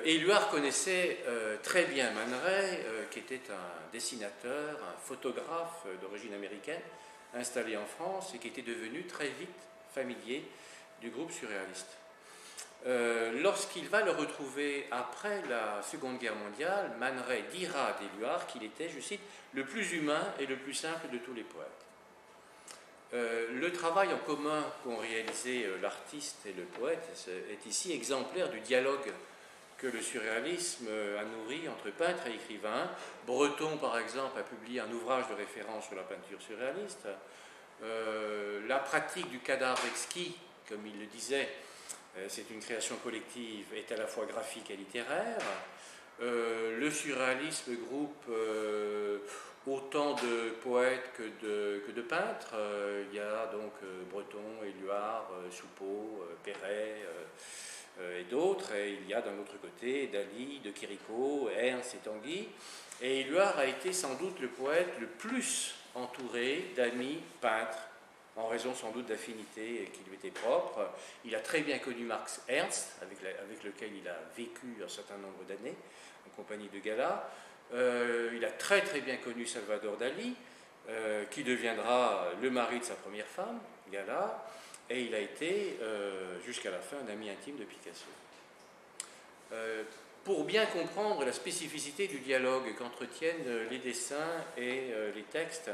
Éluard connaissait très bien Man Ray, qui était un dessinateur, un photographe d'origine américaine, installé en France et qui était devenu très vite familier du groupe surréaliste. Lorsqu'il va le retrouver après la Seconde Guerre mondiale, Man Ray dira d'Éluard qu'il était, je cite, le plus humain et le plus simple de tous les poètes. Le travail en commun qu'ont réalisé l'artiste et le poète est ici exemplaire du dialogue que le surréalisme a nourri entre peintres et écrivains. Breton, par exemple, a publié un ouvrage de référence sur la peinture surréaliste. La pratique du cadavre exquis, comme il le disait, c'est une création collective, est à la fois graphique et littéraire. Le surréalisme groupe autant de poètes que de peintres. Il y a donc Breton, Éluard, Soupeau, Perret et d'autres. Et il y a d'un autre côté Dali, De Chirico, Ernst et Tanguy. Et Éluard a été sans doute le poète le plus entouré d'amis peintres, en raison sans doute d'affinités qui lui étaient propres. Il a très bien connu Max Ernst, avec lequel il a vécu un certain nombre d'années, en compagnie de Gala. Il a très très bien connu Salvador Dali, qui deviendra le mari de sa première femme, Gala, et il a été, jusqu'à la fin, un ami intime de Picasso. Pour bien comprendre la spécificité du dialogue qu'entretiennent les dessins et les textes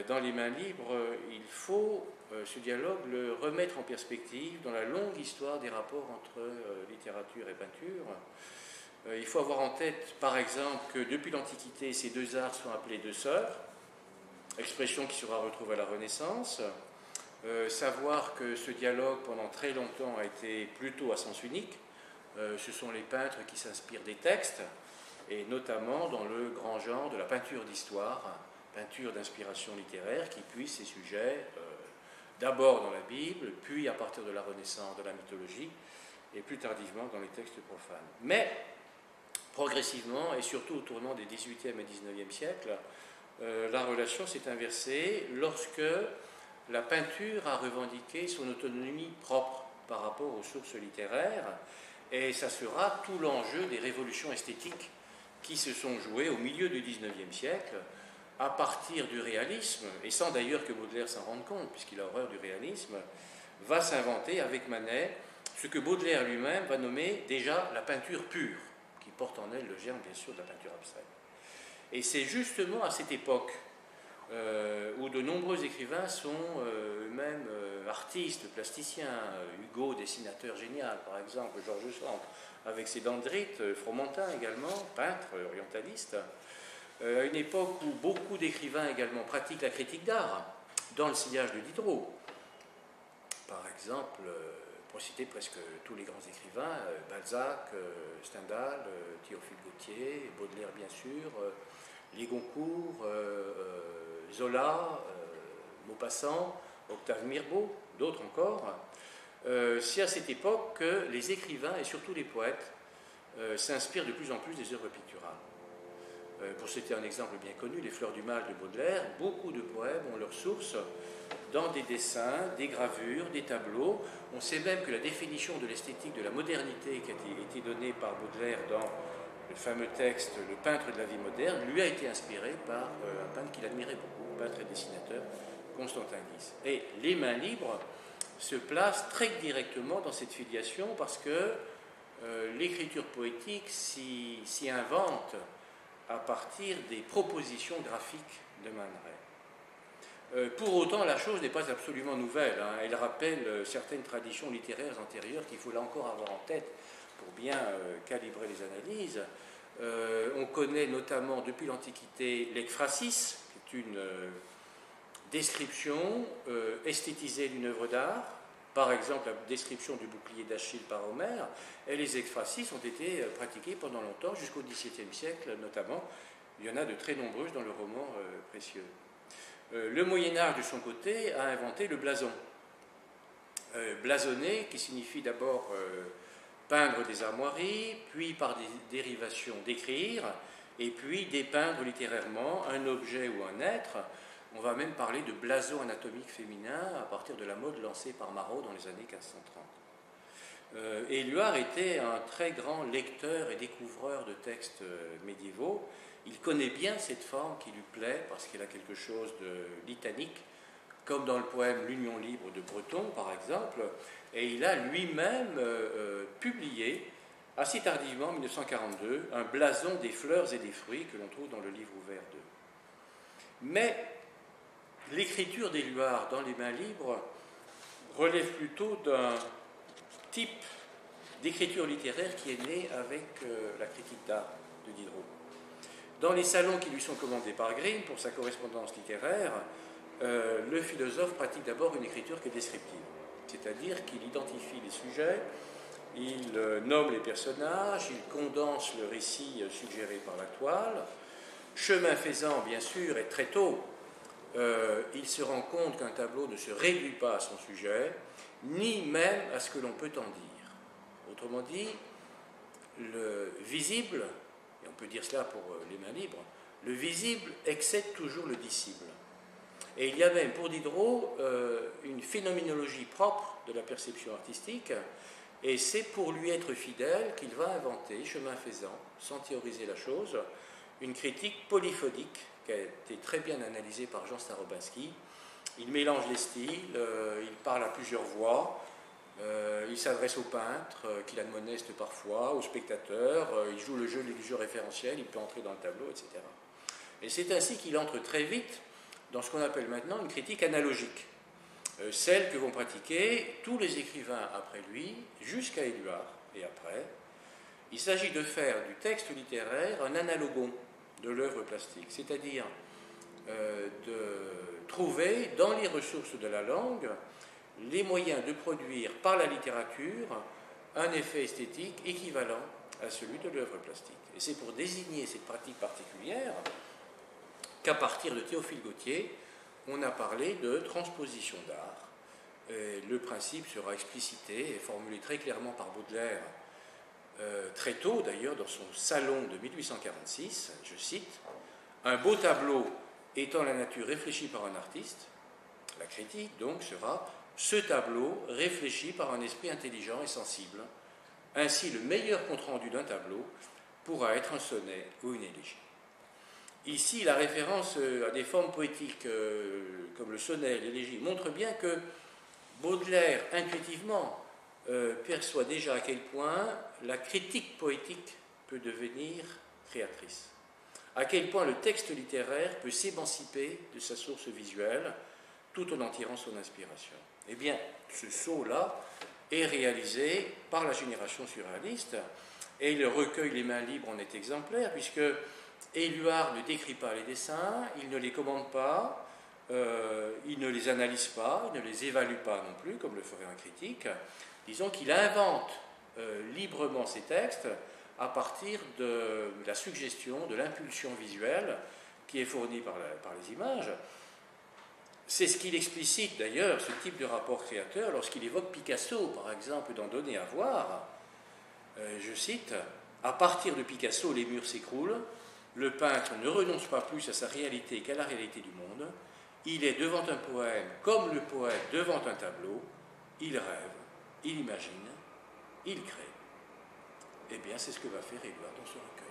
dans les mains libres, il faut ce dialogue le remettre en perspective dans la longue histoire des rapports entre littérature et peinture. Il faut avoir en tête, par exemple, que depuis l'Antiquité, ces deux arts sont appelés deux sœurs, expression qui sera retrouvée à la Renaissance. Savoir que ce dialogue, pendant très longtemps, a été plutôt à sens unique. Ce sont les peintres qui s'inspirent des textes, et notamment dans le grand genre de la peinture d'histoire, peinture d'inspiration littéraire qui puise ses sujets d'abord dans la Bible, puis à partir de la Renaissance, de la mythologie, et plus tardivement dans les textes profanes. Mais progressivement, et surtout au tournant des XVIIIe et XIXe siècles, la relation s'est inversée lorsque la peinture a revendiqué son autonomie propre par rapport aux sources littéraires, et ça sera tout l'enjeu des révolutions esthétiques qui se sont jouées au milieu du XIXe siècle, à partir du réalisme, et sans d'ailleurs que Baudelaire s'en rende compte, puisqu'il a horreur du réalisme, va s'inventer avec Manet ce que Baudelaire lui-même va nommer déjà la peinture pure, qui porte en elle le germe, bien sûr, de la peinture abstraite. Et c'est justement à cette époque où de nombreux écrivains sont eux-mêmes artistes, plasticiens, Hugo, dessinateur génial, par exemple, Georges Sand, avec ses dendrites, Fromentin également, peintre, orientaliste, à une époque où beaucoup d'écrivains également pratiquent la critique d'art, dans le sillage de Diderot. Par exemple, pour citer presque tous les grands écrivains, Balzac, Stendhal, Théophile Gautier, Baudelaire bien sûr, les Goncourt, Zola, Maupassant, Octave Mirbeau, d'autres encore. C'est à cette époque que les écrivains et surtout les poètes s'inspirent de plus en plus des œuvres picturales. Pour citer un exemple bien connu, Les Fleurs du Mal de Baudelaire, beaucoup de poèmes ont leur source dans des dessins, des gravures, des tableaux. On sait même que la définition de l'esthétique de la modernité qui a été donnée par Baudelaire dans le fameux texte « Le peintre de la vie moderne » lui a été inspiré par un peintre qu'il admirait beaucoup, peintre et dessinateur, Constantin Guise. Et les mains libres se placent très directement dans cette filiation parce que l'écriture poétique s'y invente à partir des propositions graphiques de Man Ray. Pour autant, la chose n'est pas absolument nouvelle. Elle rappelle certaines traditions littéraires antérieures qu'il faut là encore avoir en tête pour bien calibrer les analyses. On connaît notamment depuis l'Antiquité l'ekphrasis, qui est une description esthétisée d'une œuvre d'art, par exemple la description du bouclier d'Achille par Homère, et les ekphrasis ont été pratiquées pendant longtemps, jusqu'au XVIIe siècle notamment. Il y en a de très nombreuses dans le roman précieux. Le Moyen-Âge, de son côté, a inventé le blason. Blasonner, qui signifie d'abord peindre des armoiries, puis par des dérivations d'écrire, et puis dépeindre littérairement un objet ou un être. On va même parler de blason anatomique féminin à partir de la mode lancée par Marot dans les années 1530. Éluard était un très grand lecteur et découvreur de textes médiévaux. Il connaît bien cette forme qui lui plaît parce qu'il a quelque chose de litanique, comme dans le poème L'Union libre de Breton, par exemple, et il a lui-même publié, assez tardivement, en 1942, un blason des fleurs et des fruits que l'on trouve dans le livre ouvert 2. Mais l'écriture d'Éluard dans les mains libres relève plutôt d'un type d'écriture littéraire qui est né avec la critique d'art de Diderot. Dans les salons qui lui sont commandés par Grimm pour sa correspondance littéraire, le philosophe pratique d'abord une écriture qui est descriptive, c'est-à-dire qu'il identifie les sujets, il nomme les personnages, il condense le récit suggéré par la toile. Chemin faisant, bien sûr, et très tôt, il se rend compte qu'un tableau ne se réduit pas à son sujet, ni même à ce que l'on peut en dire. Autrement dit, le visible, et on peut dire cela pour les mains libres, le visible excède toujours le dissible. Et il y a même pour Diderot une phénoménologie propre de la perception artistique, et c'est pour lui être fidèle qu'il va inventer, chemin faisant, sans théoriser la chose, une critique polyphonique qui a été très bien analysée par Jean Starobinski. Il mélange les styles, il parle à plusieurs voix, il s'adresse aux peintres, qu'il admoneste parfois, aux spectateurs, il joue le jeu du jeu référentiel, il peut entrer dans le tableau, etc. Et c'est ainsi qu'il entre très vite dans ce qu'on appelle maintenant une critique analogique, celle que vont pratiquer tous les écrivains après lui, jusqu'à Éluard et après. Il s'agit de faire du texte littéraire un analogon de l'œuvre plastique, c'est-à-dire de trouver dans les ressources de la langue les moyens de produire par la littérature un effet esthétique équivalent à celui de l'œuvre plastique. Et c'est pour désigner cette pratique particulière qu'à partir de Théophile Gautier, on a parlé de transposition d'art. Le principe sera explicité et formulé très clairement par Baudelaire, très tôt d'ailleurs, dans son salon de 1846, je cite, « Un beau tableau étant la nature réfléchie par un artiste, la critique donc sera ce tableau réfléchi par un esprit intelligent et sensible. Ainsi, le meilleur compte-rendu d'un tableau pourra être un sonnet ou une élégie. » Ici, la référence à des formes poétiques comme le sonnet, l'élégie, montre bien que Baudelaire, intuitivement, perçoit déjà à quel point la critique poétique peut devenir créatrice, à quel point le texte littéraire peut s'émanciper de sa source visuelle tout en tirant son inspiration. Eh bien, ce saut-là est réalisé par la génération surréaliste, et le recueil Les Mains libres en est exemplaire, puisque Éluard ne décrit pas les dessins, il ne les commande pas, il ne les analyse pas, il ne les évalue pas non plus, comme le ferait un critique. Disons qu'il invente librement ses textes à partir de la suggestion, de l'impulsion visuelle qui est fournie par les images. C'est ce qu'il explicite d'ailleurs, ce type de rapport créateur, lorsqu'il évoque Picasso, par exemple, dans Donner à voir. Je cite, « À partir de Picasso, les murs s'écroulent. Le peintre ne renonce pas plus à sa réalité qu'à la réalité du monde. Il est devant un poème comme le poète devant un tableau. Il rêve, il imagine, il crée. » Eh bien, c'est ce que va faire Éluard dans ce recueil.